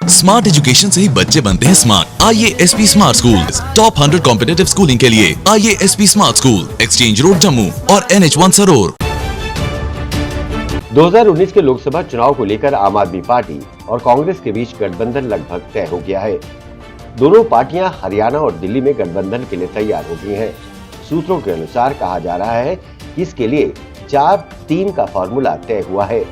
Smart education से ही बच्चे बनते हैं स्मार्ट। आइए SP smart school. Top 100 competitive schooling के लिए आइए SP smart school, exchange road Jammu और NH1 सरोर। 2019 के लोकसभा चुनाव को लेकर आम आदमी पार्टी और कांग्रेस के बीच गठबंधन लगभग तय हो गया है। दोनों पार्टियां हरियाणा और दिल्ली में गठबंधन के लिए तैयार हो गई हैं। सूत्रों के अनुसार कहा जा रहा है कि इसके लिए 4-3 का फॉर्मूला तय हुआ है।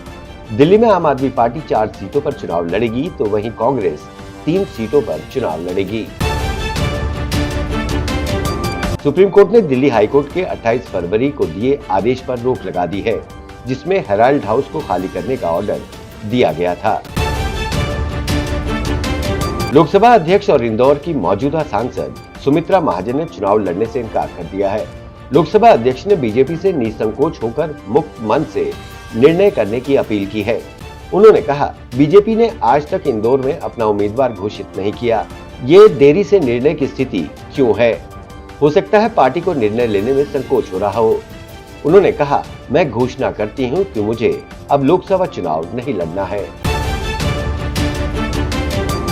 दिल्ली में आम आदमी पार्टी 4 सीटों पर चुनाव लड़ेगी, तो वहीं कांग्रेस 3 सीटों पर चुनाव लड़ेगी। सुप्रीम कोर्ट ने दिल्ली हाई कोर्ट के 28 फरवरी को दिए आदेश पर रोक लगा दी है, जिसमें हेराल्ड हाउस को खाली करने का ऑर्डर दिया गया था। लोकसभा अध्यक्ष और इंदौर की मौजूदा सांसद सुमित्रा महाजन ने चुनाव लड़ने से इनकार कर दिया है। लोकसभा अध्यक्ष ने बीजेपी से निसंकोच होकर मुक्त मन से निर्णय करने की अपील की है। उन्होंने कहा, बीजेपी ने आज तक इंदौर में अपना उम्मीदवार घोषित नहीं किया। ये देरी से निर्णय की स्थिति क्यों है? हो सकता है पार्टी को निर्णय लेने में संकोच हो रहा हो। उन्होंने कहा, मैं घोषणा करती हूं कि मुझे अब लोकसभा चुनाव नहीं लड़ना है।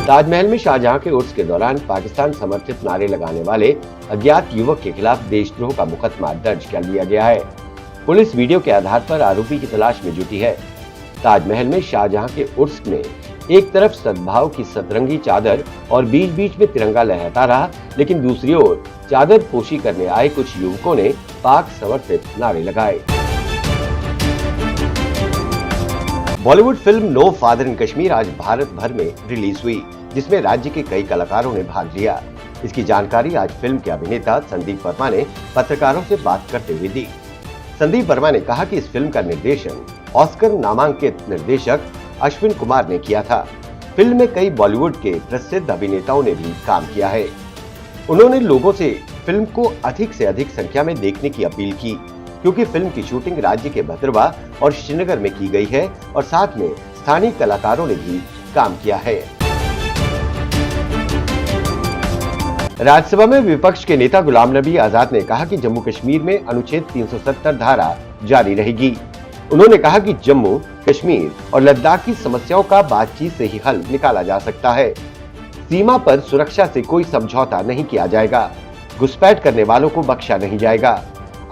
ताजमहल में शाहजहां के उर्स के दौरान पाकिस्तान समर्थित नारे लगाने वाले अज्ञात युवक के खिलाफ देशद्रोह का मुकदमा दर्ज कर लिया गया है। पुलिस वीडियो के आधार पर आरोपी की तलाश में जुटी है। ताजमहल में शाहजहां के उर्स में एक तरफ सद्भाव की सतरंगी चादर और बीच बीच में तिरंगा लहराता रहा, लेकिन दूसरी ओर चादर पोशी करने आए कुछ युवकों ने पाक समर्थित नारे लगाए। Bollywood film no father in Kashmir आज भारत भर में रिलीज हुई, जिसमें राज्य के कई कलाकारों ने भाग लिया। इसकी जानकारी आज फिल्म के अभिनेता संदीप वर्मा ने पत्रकारों से बात करते हुए दी। संदीप वर्मा ने कहा कि इस फिल्म का निर्देशन ऑस्कर नामांकित निर्देशक अश्विन कुमार ने किया था। फिल्म में कई बॉलीवुड के प्रसिद्ध अभिनेताओं ने भी काम किया है। उन्होंने लोगों से फिल्म को अधिक से अधिक संख्या में देखने की अपील की, क्योंकि फिल्म की शूटिंग राज्य के भद्रवा और श्रीनगर में की गई है और साथ में स्थानीय कलाकारों ने भी काम किया है। राज्यसभा में विपक्ष के नेता गुलाम नबी आजाद ने कहा कि जम्मू कश्मीर में अनुच्छेद 370 धारा जारी रहेगी। उन्होंने कहा कि जम्मू कश्मीर और लद्दाख की समस्याओं का बातचीत से ही हल निकाला जा सकता है। सीमा पर सुरक्षा से कोई समझौता नहीं किया जाएगा। घुसपैठ करने वालों को बख्शा नहीं जाएगा।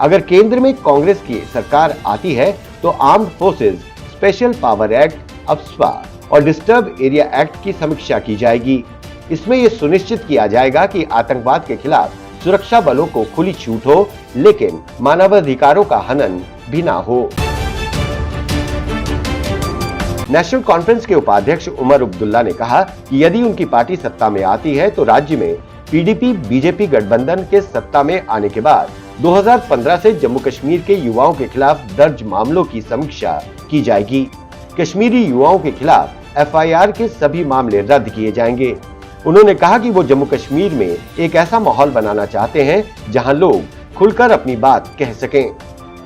अगर केंद्र में कांग्रेस की सरकार आती है तो armed forces special power act, AFSPA और डिस्टर्ब एरिया एक्ट की समीक्षा की जाएगी। इसमें यह सुनिश्चित किया जाएगा कि आतंकवाद के खिलाफ सुरक्षा बलों को खुली छूट हो, लेकिन मानवाधिकारों का हनन भी ना हो। नेशनल कॉन्फ्रेंस के उपाध्यक्ष उमर अब्दुल्ला ने कहा कि यदि उनकी पार्टी सत्ता में आती है तो राज्य में PDP-BJP गठबंधन के सत्ता में आने के बाद 2015 से जम्मू कश्मीर के युवाओं के खिलाफ दर्ज मामलों की समीक्षा की जाएगी। कश्मीरी युवाओं के खिलाफ FIR के सभी मामले रद्द किए जाएंगे। उन्होंने कहा कि वो जम्मू कश्मीर में एक ऐसा माहौल बनाना चाहते हैं जहां लोग खुलकर अपनी बात कह सकें।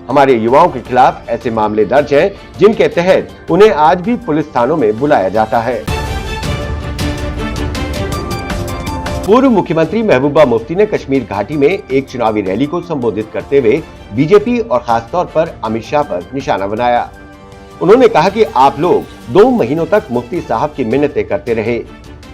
हमारे युवाओं के खिलाफ ऐसे मामले दर्ज हैं जिनके तहत उन्हें आज भी पुलिस थानों में बुलाया जाता है। पूर्व मुख्यमंत्री महबूबा मुफ्ती ने कश्मीर घाटी में एक चुनावी रैली को संबोधित करते हुए बीजेपी और खासतौर पर अमित शाह पर निशाना बनाया। उन्होंने कहा कि आप लोग 2 महीनों तक मुफ्ती साहब की मिन्नतें करते रहे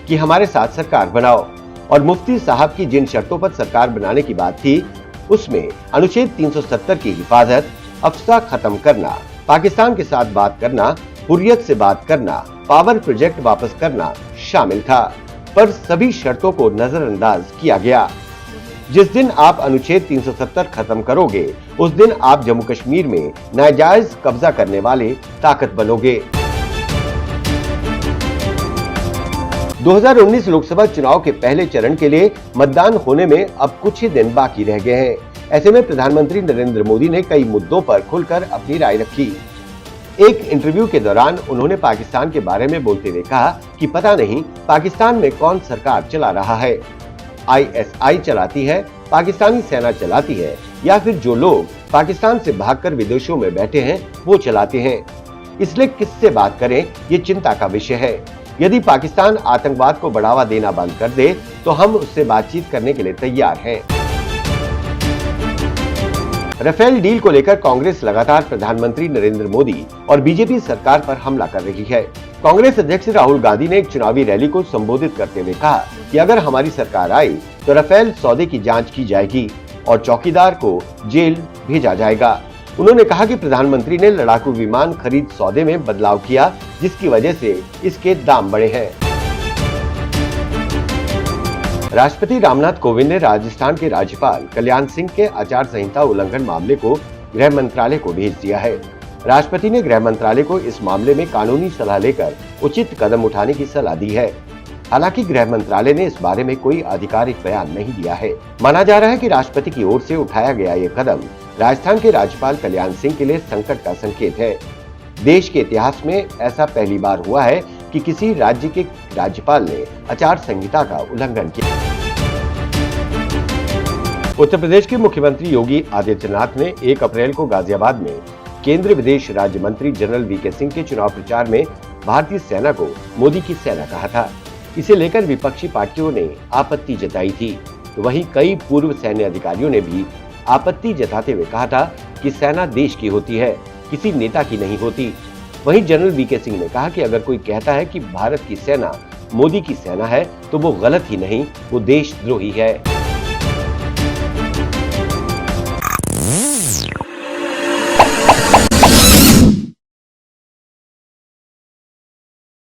कि हमारे साथ सरकार बनाओ, और मुफ्ती साहब की जिन शर्तों पर सरकार बनाने की बात थी उसमें अनुच्छेद 370 की हिफाजत, अफसा खत्म करना, पाकिस्तान के साथ बात करना, हुर्रियत से बात करना, पावर प्रोजेक्ट वापस करना शामिल था, पर सभी शर्तों को नजरअंदाज किया गया। जिस दिन आप अनुच्छेद 370 खत्म करोगे उस दिन आप जम्मू कश्मीर में नाजायज कब्जा करने वाले ताकत बनोगे। 2019 लोकसभा चुनाव के पहले चरण के लिए मतदान होने में अब कुछ ही दिन बाकी रह गए हैं। ऐसे में प्रधानमंत्री नरेंद्र मोदी ने कई मुद्दों पर खुलकर अपनी राय रखी। एक इंटरव्यू के दौरान उन्होंने पाकिस्तान के बारे में बोलते हुए कहा कि पता नहीं पाकिस्तान में कौन सरकार चला रहा है। ISI चलाती है, पाकिस्तानी सेना चलाती है, या फिर जो लोग पाकिस्तान से भागकर विदेशों में बैठे हैं वो चलाते हैं। इसलिए किससे बात करें ये चिंता का विषय है। यदि पाकिस्तान आतंकवाद को बढ़ावा देना बंद कर दे तो हम उससे बातचीत करने के लिए तैयार हैं। राफेल डील को लेकर कांग्रेस लगातार प्रधानमंत्री नरेंद्र मोदी और बीजेपी सरकार पर हमला कर रही है। कांग्रेस अध्यक्ष राहुल गांधी ने एक चुनावी रैली को संबोधित करते हुए कहा कि अगर हमारी सरकार आई तो राफेल सौदे की जांच की जाएगी और चौकीदार को जेल भेजा जाएगा। उन्होंने कहा कि प्रधानमंत्री ने लड़ाकू विमान खरीद सौदे में बदलाव किया, जिसकी वजह से इसके दाम बढ़े हैं। राष्ट्रपति रामनाथ कोविंद ने राजस्थान के राज्यपाल कल्याण सिंह के आचार संहिता उल्लंघन मामले को गृह मंत्रालय को भेज दिया है। राष्ट्रपति ने गृह मंत्रालय को इस मामले में कानूनी सलाह लेकर उचित कदम उठाने की सलाह दी है। हालांकि गृह मंत्रालय ने इस बारे में कोई आधिकारिक बयान नहीं दिया है। माना जा रहा है कि राष्ट्रपति की ओर से उठाया गया ये कदम राजस्थान के राज्यपाल कल्याण सिंह के लिए संकट का संकेत है। देश के इतिहास में ऐसा पहली बार हुआ है कि किसी राज्य के राज्यपाल ने आचार संहिता का उल्लंघन किया। उत्तर प्रदेश के मुख्यमंत्री योगी आदित्यनाथ ने 1 अप्रैल को गाजियाबाद में केंद्रीय विदेश राज्य मंत्री जनरल वीके सिंह के चुनाव प्रचार में भारतीय सेना को मोदी की सेना कहा था। इसे लेकर विपक्षी पार्टियों ने आपत्ति जताई थी। वहीं कई पूर्व सैन्य अधिकारियों ने भी आपत्ति जताते हुए कहा था कि सेना देश की होती है, किसी नेता की नहीं होती। वहीं जनरल वीके सिंह ने कहा कि अगर कोई कहता है कि भारत की सेना मोदी की सेना है तो वो गलत ही नहीं, वो देशद्रोही है।